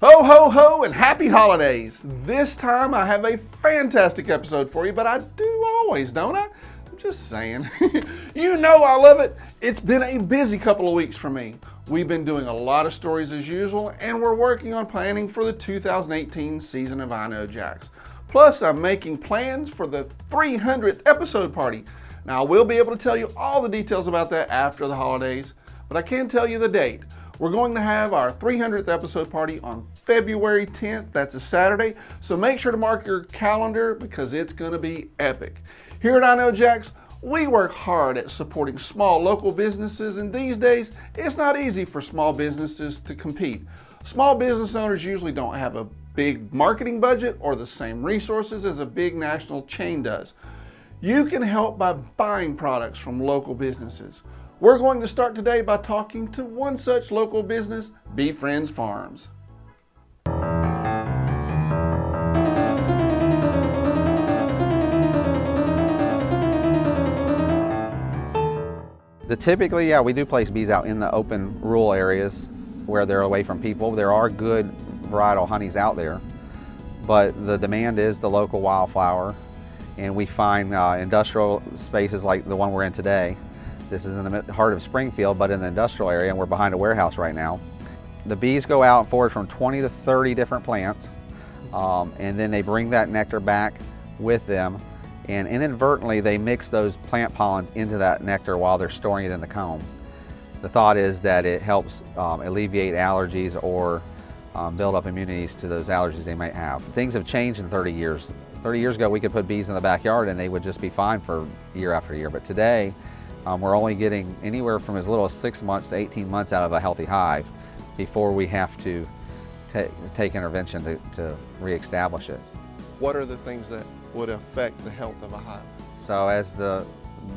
Ho, ho, ho, and happy holidays. This time I have a fantastic episode for you, but I do always, don't I? I'm just saying. You know I love it. It's been a busy couple of weeks for me. We've been doing a lot of stories as usual, and we're working on planning for the 2018 season of I Know Jax. Plus, I'm making plans for the 300th episode party. Now, I will be able to tell you all the details about that after the holidays, but I can tell you the date. We're going to have our 300th episode party on February 10th. That's a Saturday. So make sure to mark your calendar because it's going to be epic. Here at I Know Jax, we work hard at supporting small local businesses, and these days, it's not easy for small businesses to compete. Small business owners usually don't have a big marketing budget or the same resources as a big national chain does. You can help by buying products from local businesses. We're going to start today by talking to one such local business, Be Friends Farms. Typically, we do place bees out in the open rural areas where they're away from people. There are good varietal honeys out there, but the demand is the local wildflower, and we find industrial spaces like the one we're in today. This is in the heart of Springfield, but in the industrial area, and we're behind a warehouse right now. The bees go out and forage from 20 to 30 different plants, and then they bring that nectar back with them, and inadvertently they mix those plant pollens into that nectar while they're storing it in the comb. The thought is that it helps alleviate allergies or build up immunities to those allergies they might have. Things have changed in 30 years. 30 years ago, we could put bees in the backyard and they would just be fine for year after year, but today, we're only getting anywhere from as little as 6 months to 18 months out of a healthy hive before we have to take intervention to reestablish it. What are the things that would affect the health of a hive? So as the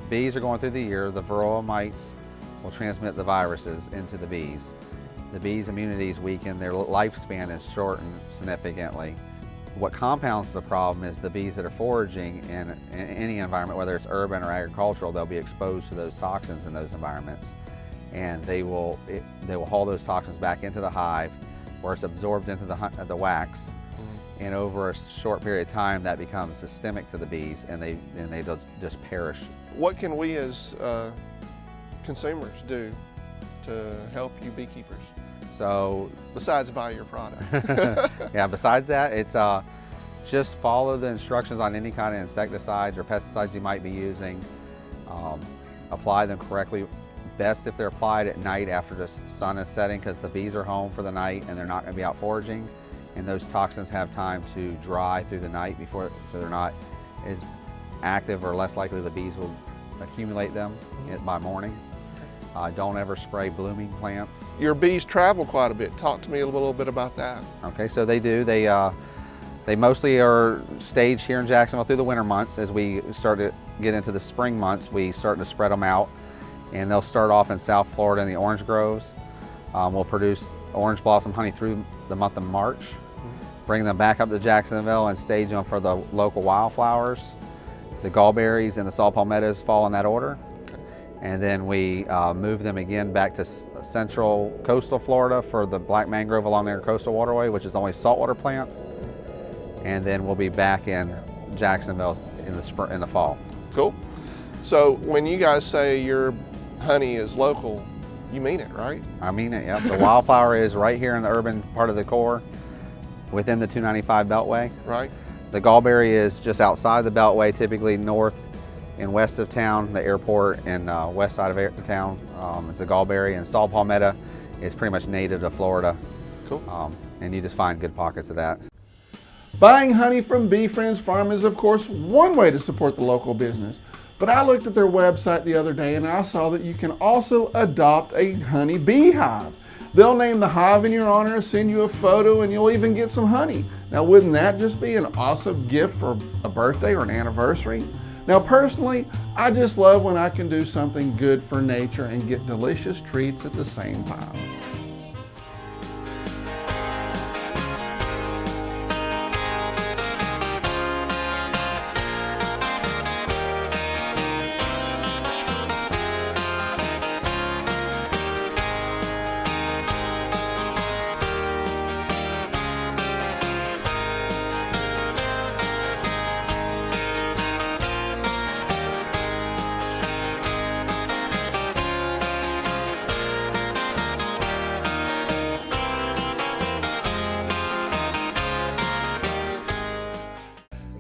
bees are going through the year, the varroa mites will transmit the viruses into the bees. The bees' immunity is weakened, their lifespan is shortened significantly. What compounds the problem is the bees that are foraging in any environment, whether it's urban or agricultural, they'll be exposed to those toxins in those environments. And they will haul those toxins back into the hive where it's absorbed into the wax. Mm-hmm. And over a short period of time, that becomes systemic to the bees and they just perish. What can we as consumers do to help you beekeepers? So, besides buy your product. Yeah, besides that, it's just follow the instructions on any kind of insecticides or pesticides you might be using. Apply them correctly. Best if they're applied at night after the sun is setting because the bees are home for the night and they're not going to be out foraging. And those toxins have time to dry through the night so they're not as active or less likely the bees will accumulate them by morning. Don't ever spray blooming plants. Your bees travel quite a bit. Talk to me a little bit about that. Okay, so they do. They mostly are staged here in Jacksonville through the winter months. As we start to get into the spring months, we start to spread them out. And they'll start off in South Florida in the orange groves. We'll produce orange blossom honey through the month of March. Bring them back up to Jacksonville and stage them for the local wildflowers. The gallberries and the saw palmettos fall in that order. And then we move them again back to central coastal Florida for the black mangrove along their coastal waterway, which is the only saltwater plant. And then we'll be back in Jacksonville in the fall. Cool. So when you guys say your honey is local, you mean it, right? I mean it, yep. The wildflower is right here in the urban part of the core, within the 295 Beltway. Right. The gallberry is just outside the Beltway, typically north and west of town, the airport, and west side of town is the gallberry, and saw palmetto is pretty much native to Florida. Cool. And you just find good pockets of that. Buying honey from Bee Friends Farm is, of course, one way to support the local business. But I looked at their website the other day and I saw that you can also adopt a honey beehive. They'll name the hive in your honor, send you a photo, and you'll even get some honey. Now, wouldn't that just be an awesome gift for a birthday or an anniversary? Now, personally, I just love when I can do something good for nature and get delicious treats at the same time.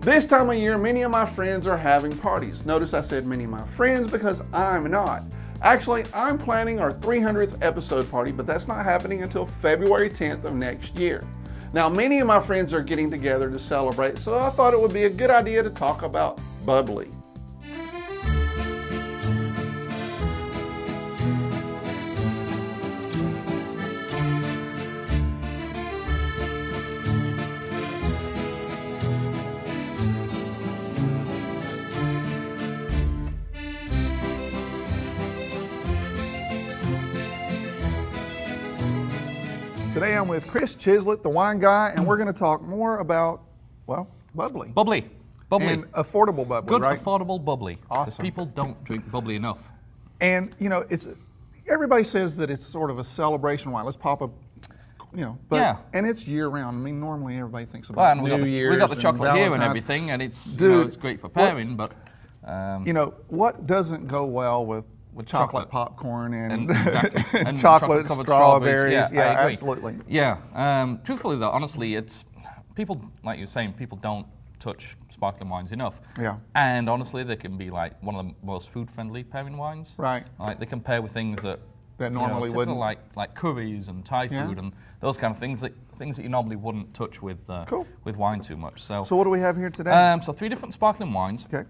This time of year, many of my friends are having parties. Notice I said many of my friends because I'm not. Actually, I'm planning our 300th episode party, but that's not happening until February 10th of next year. Now, many of my friends are getting together to celebrate, so I thought it would be a good idea to talk about bubbly. Today I'm with Chris Chislett, the wine guy, and we're going to talk more about, well, bubbly. Bubbly. And affordable bubbly, Good, right? affordable bubbly. Awesome. Because people don't drink bubbly enough. And, everybody says that it's sort of a celebration wine. Let's pop a, but, Yeah. And it's year round. I mean, normally everybody thinks Well, about and New Year's. we got the chocolate here and Valentine's. everything, and it's Dude, it's great for pairing, but what doesn't go well with chocolate chocolate. popcorn and, exactly. and And chocolate chocolate-covered strawberries? Yeah, I agree. Absolutely. Yeah. Truthfully, though, honestly, it's people, like you were saying, people don't touch sparkling wines enough. Yeah. And honestly, they can be like one of the most food-friendly pairing wines. Right. Like they can pair with things that normally typical, wouldn't. like curries and Thai Yeah. food and those kind of things that you normally wouldn't touch with Cool. with wine too much. So So what do we have here today? so 3 different sparkling wines. Okay.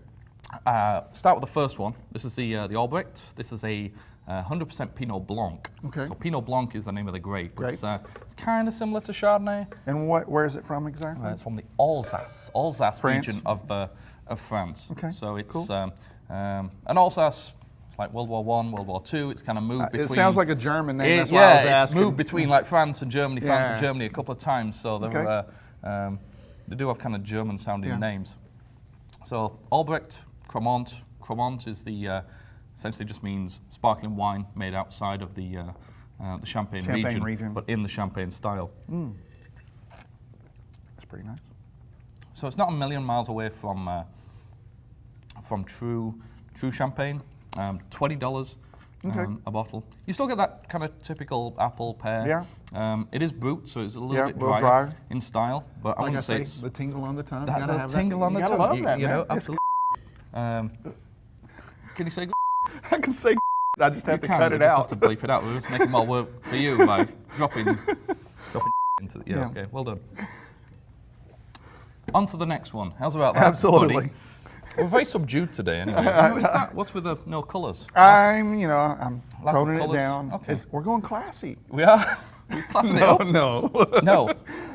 Start with the first one. This is the Albrecht. This is a 100% Pinot Blanc. Okay. So Pinot Blanc is the name of the grape. Grape. It's kind of similar to Chardonnay. And where is it from exactly? It's from the Alsace France. region of France. Okay, So it's cool. and Alsace, it's like World War I, World War II. It's kind of moved between. It sounds like a German name. That's why I was it's asking. moved between like France and Germany, France and Yeah. Germany a couple of times. So they're, Okay. they do have kind of German-sounding Yeah. names. So Albrecht, Cremant. Cremant is the essentially just means sparkling wine made outside of the Champagne region, but in the Champagne style. That's pretty nice. So it's not a million miles away from true Champagne. $20 a bottle. You still get that kind of typical apple pear. Yeah. It is brut, so it's a little Yeah, bit a little drier dry. in style, but I Like I wouldn't say say, it's the tingle on the tongue. that, You gotta the have tingle that. on the You tongue. gotta love that, you know, man. It's absolutely. Can you say? I can say I just have to cut it just out. have to bleep it out. We're just making more work for you by dropping into the. Yeah. Okay, well done. On to the next one. How's about that? Absolutely. buddy? We're very subdued today, anyway. Is that what's with the no colours? I'm Lack of toning it colours? down. Okay. We're going classy. We are. We're classing it up. No. No.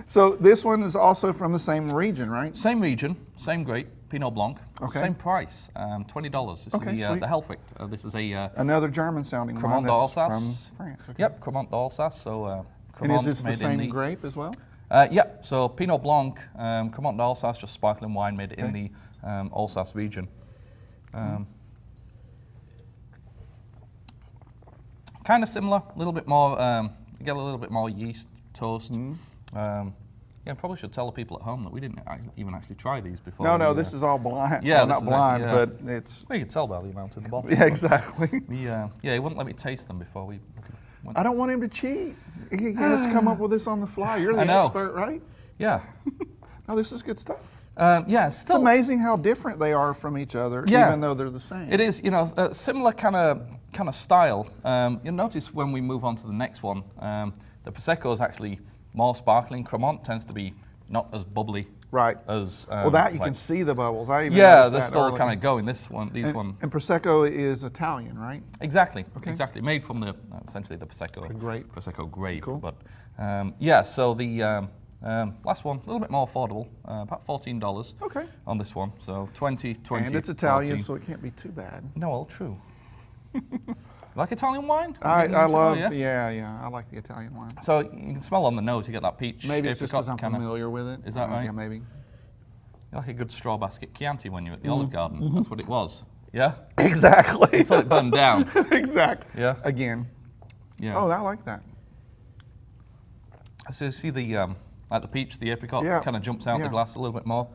So this one is also from the same region, right? Same region, same grape, Pinot Blanc. Okay. Same price, $20. This Okay, is sweet. the Helfrich. This is a Another German-sounding wine Cremant that's d'Alsace. from France. Okay. Yep, Cremant d'Alsace. So And Cremant is this the made in same grape as well? Yeah, so Pinot Blanc, Cremant d'Alsace, just sparkling wine made in the Alsace region. Kind of similar, a little bit more, you get a little bit more yeast toast. Yeah, I probably should tell the people at home that we didn't even actually try these before. No, this is all blind. Yeah, well, this not is blind, actually, but it's. Well, you can tell by the amount in the bottle. Yeah, exactly. We, yeah, he wouldn't let me taste them before we went. I don't want him to cheat. He has to come up with this on the fly. You're the I know. expert, right? Yeah. No, this is good stuff. Yeah, It's still. amazing how different they are from each other, Yeah. even though they're the same. It is, a similar kind of style. You'll notice when we move on to the next one, the Prosecco is actually more sparkling. Cremant tends to be not as bubbly Right. as. Well, that you can see the bubbles. I even Yeah, noticed they're that still early. kind of going. These And, one. and Prosecco is Italian, right? Exactly. Okay. Exactly. Made from the essentially the Prosecco grape. Prosecco grape. Cool. But yeah, so the last one a little bit more affordable, about $14. Okay. On this one, so 20, And it's Italian, 14. so it can't be too bad. No, all true. Like Italian wine? I love, Yeah. yeah, I like the Italian wine. So you can smell on the nose, you get that peach. Maybe it's just apricot because I'm kinda- familiar with it. Is that right? Yeah, maybe. You're like a good straw basket Chianti when you're at the Olive Garden. That's what it was. Yeah? Exactly. Until it burned down. Exactly. Yeah. Again. Yeah. Oh, I like that. So you see the like the peach, the apricot Yeah. kind of jumps out Yeah. the glass a little bit more.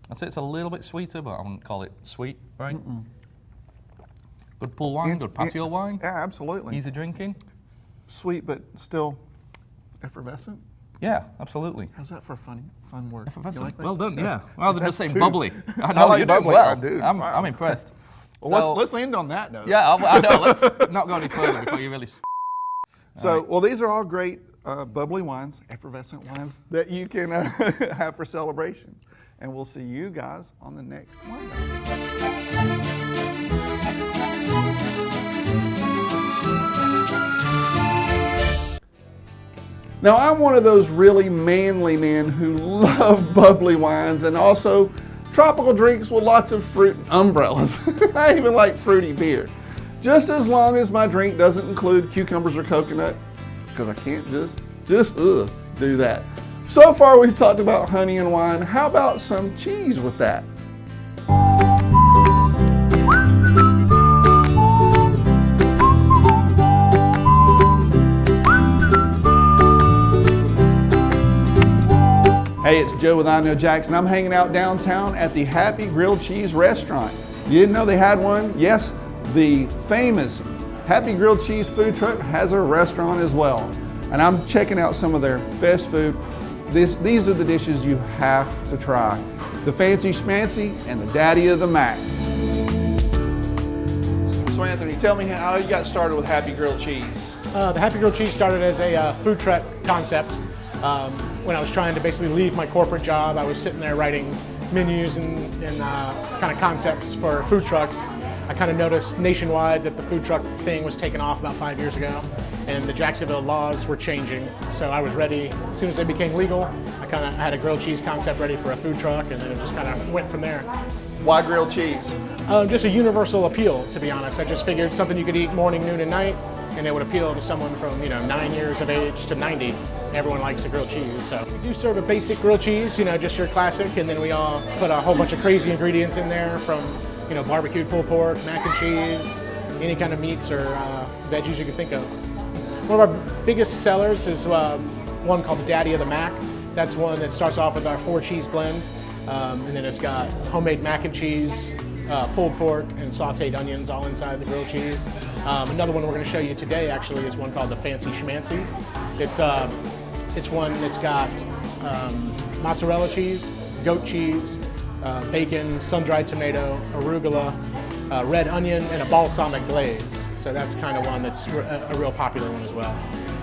I'd say it's a little bit sweeter, but I wouldn't call it sweet, right? Good pool wine, good patio wine, Yeah, absolutely. easy drinking. Sweet, but still effervescent. Yeah, absolutely. How's that for fun word? Effervescent. Like well done, yeah. Rather than just saying two. bubbly. I I know, like you're doing bubbly. well. I do. I'm Wow. impressed. Well, let's end on that note. Yeah, I know. Let's not go any further before you really... So, well, these are all great bubbly wines, effervescent wines that you can have for celebrations. And we'll see you guys on the next one. Now, I'm one of those really manly men who love bubbly wines and also tropical drinks with lots of fruit and umbrellas. I even like fruity beer. Just as long as my drink doesn't include cucumbers or coconut, because I can't just do that. So far we've talked about honey and wine. How about some cheese with that? Hey, it's Joe with I Know Jax, and I'm hanging out downtown at the Happy Grilled Cheese restaurant. You didn't know they had one? Yes, the famous Happy Grilled Cheese food truck has a restaurant as well. And I'm checking out some of their best food. These are the dishes you have to try. The Fancy Schmancy and the Daddy of the Mac. So Anthony, tell me how you got started with Happy Grilled Cheese. The Happy Grilled Cheese started as a food truck concept. When I was trying to basically leave my corporate job, I was sitting there writing menus and kind of concepts for food trucks. I kind of noticed nationwide that the food truck thing was taking off about 5 years ago, and the Jacksonville laws were changing. So I was ready, as soon as they became legal, I had a grilled cheese concept ready for a food truck, and then it just kind of went from there. Why grilled cheese? Just a universal appeal, to be honest. I just figured something you could eat morning, noon, and night, and it would appeal to someone from 9 years of age to 90. Everyone likes a grilled cheese, so we do serve a basic grilled cheese, just your classic, and then we all put a whole bunch of crazy ingredients in there from, barbecued pulled pork, mac and cheese, any kind of meats or veggies you can think of. One of our biggest sellers is one called the Daddy of the Mac. That's one that starts off with our 4-cheese blend, and then it's got homemade mac and cheese, pulled pork, and sauteed onions all inside the grilled cheese. Another one we're going to show you today actually is one called the Fancy Schmancy. It's one that's got mozzarella cheese, goat cheese, bacon, sun-dried tomato, arugula, red onion, and a balsamic glaze. So that's kind of one that's a real popular one as well.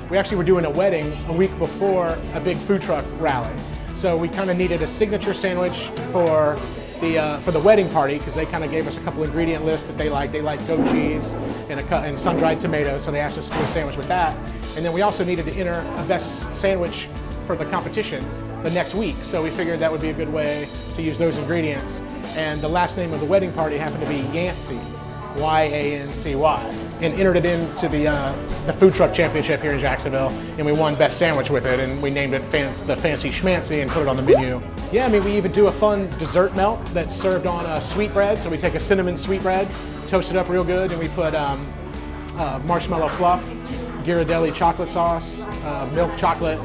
We actually were doing a wedding a week before a big food truck rally. So we kind of needed a signature sandwich for the wedding party, because they kind of gave us a couple ingredient lists that they like. They like goat cheese and sun-dried tomato, so they asked us to do a sandwich with that. And then we also needed to enter a best sandwich for the competition the next week. So we figured that would be a good way to use those ingredients. And the last name of the wedding party happened to be Yancey, Y-A-N-C-Y, and entered it into the food truck championship here in Jacksonville, and we won best sandwich with it, and we named it the Fancy Schmancy and put it on the menu. Yeah, we even do a fun dessert melt that's served on a sweetbread. So we take a cinnamon sweetbread, toast it up real good, and we put marshmallow fluff, Ghirardelli chocolate sauce, milk chocolate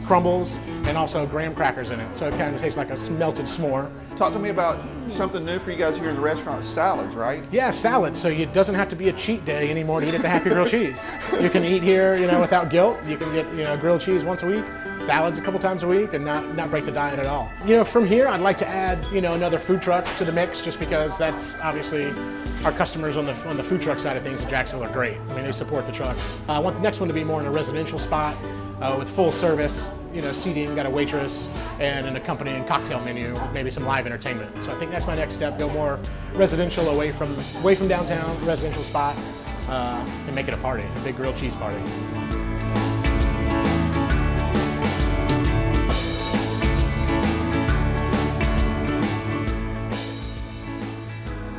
crumbles, and also graham crackers in it. So it kind of tastes like a melted s'more. Talk to me about something new for you guys here in the restaurant, salads, right? Yeah, salads. So it doesn't have to be a cheat day anymore to eat at the Happy Grilled Cheese. You can eat here, without guilt. You can get, grilled cheese once a week, salads a couple times a week, and not break the diet at all. From here, I'd like to add, another food truck to the mix, just because that's obviously our customers on the food truck side of things in Jacksonville are great. They support the trucks. I want the next one to be more in a residential spot with full service. Seating, got a waitress and an accompanying cocktail menu with maybe some live entertainment. So I think that's my next step, go more residential, away from downtown, residential spot, and make it a party, a big grilled cheese party.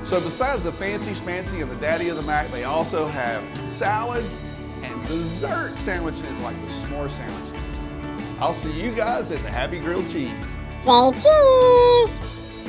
So besides the Fancy Schmancy and the Daddy of the Mac, they also have salads and dessert sandwiches like the s'more sandwich. I'll see you guys at the Happy Grilled Cheese. Say cheese!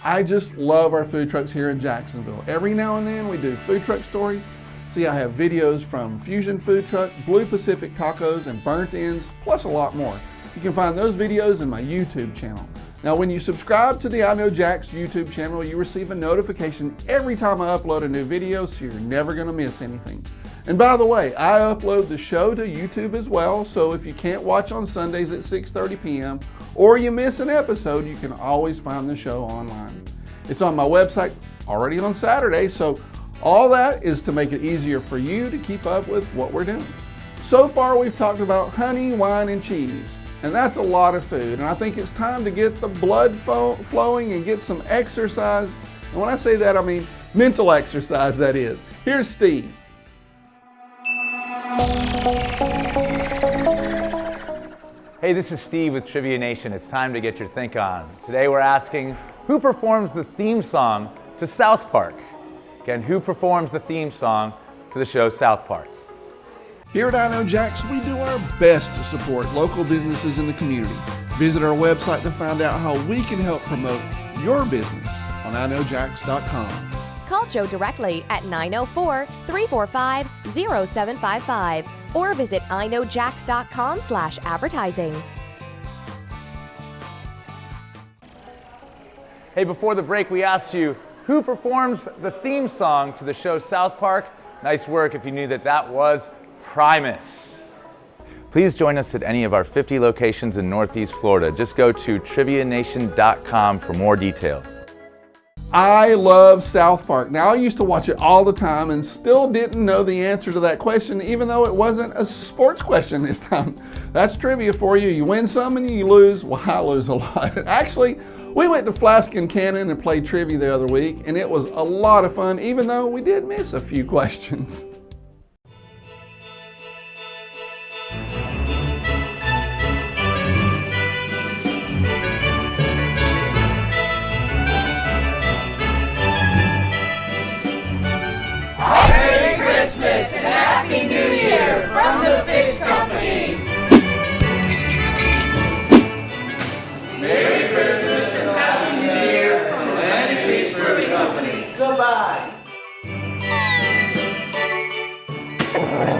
I just love our food trucks here in Jacksonville. Every now and then we do food truck stories. See, I have videos from Fusion Food Truck, Blue Pacific Tacos, and Burnt Ends, plus a lot more. You can find those videos in my YouTube channel. Now, when you subscribe to the I Know Jax YouTube channel, you receive a notification every time I upload a new video, so you're never gonna miss anything. And by the way, I upload the show to YouTube as well, so if you can't watch on Sundays at 6:30 p.m. or you miss an episode, you can always find the show online. It's on my website already on Saturday, so all that is to make it easier for you to keep up with what we're doing. So far we've talked about honey, wine, and cheese, and that's a lot of food, and I think it's time to get the blood flowing and get some exercise. And when I say that, I mean mental exercise, that is. Here's Steve. Hey, this is Steve with Trivia Nation. It's time to get your think on. Today we're asking, who performs the theme song to South Park? Again, who performs the theme song to the show South Park? Here at I Know Jax, we do our best to support local businesses in the community. Visit our website to find out how we can help promote your business on iknowjax.com. Call Joe directly at 904-345-0755 or visit iknowjax.com/advertising. Hey, before the break, we asked you, who performs the theme song to the show South Park? Nice work if you knew that that was Primus. Please join us at any of our 50 locations in Northeast Florida. Just go to trivianation.com for more details. I love South Park. Now, I used to watch it all the time and still didn't know the answer to that question, even though it wasn't a sports question this time. That's trivia for you. You win some and you lose. Well, I lose a lot. Actually, we went to Flask and Cannon and played trivia the other week, and it was a lot of fun, even though we did miss a few questions. Merry Christmas and Happy New Year from the Fish Company. Merry Christmas and Happy New Year from the Atlantic Fish Brewing Company. Goodbye.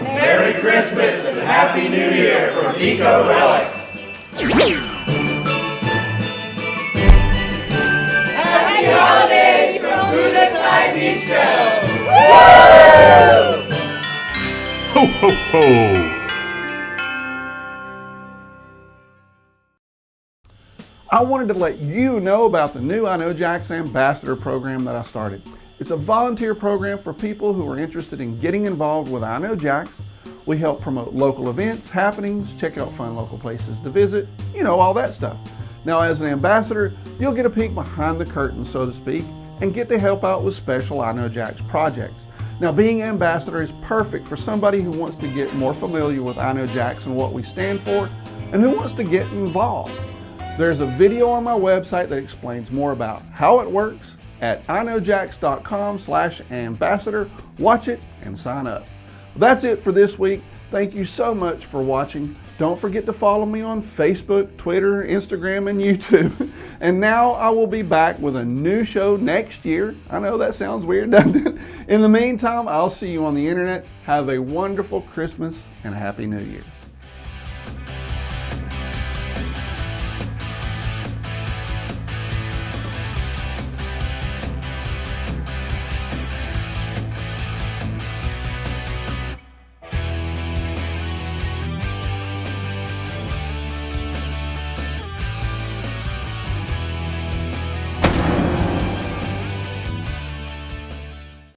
Merry Christmas and Happy New Year from Eco Relics. Happy Holidays from Buddha's High Bistro. Ho, ho, ho! I wanted to let you know about the new I Know Jax Ambassador program that I started. It's a volunteer program for people who are interested in getting involved with I Know Jax. We help promote local events, happenings, check out fun local places to visit, all that stuff. Now, as an ambassador, you'll get a peek behind the curtain, so to speak, and get to help out with special I Know Jax projects. Now, being ambassador is perfect for somebody who wants to get more familiar with I Know Jax and what we stand for, and who wants to get involved. There's a video on my website that explains more about how it works at iknowjax.com/ambassador. Watch it and sign up. That's it for this week. Thank you so much for watching. Don't forget to follow me on Facebook, Twitter, Instagram, and YouTube. And now I will be back with a new show next year. I know that sounds weird, doesn't it? In the meantime, I'll see you on the internet. Have a wonderful Christmas and a Happy New Year.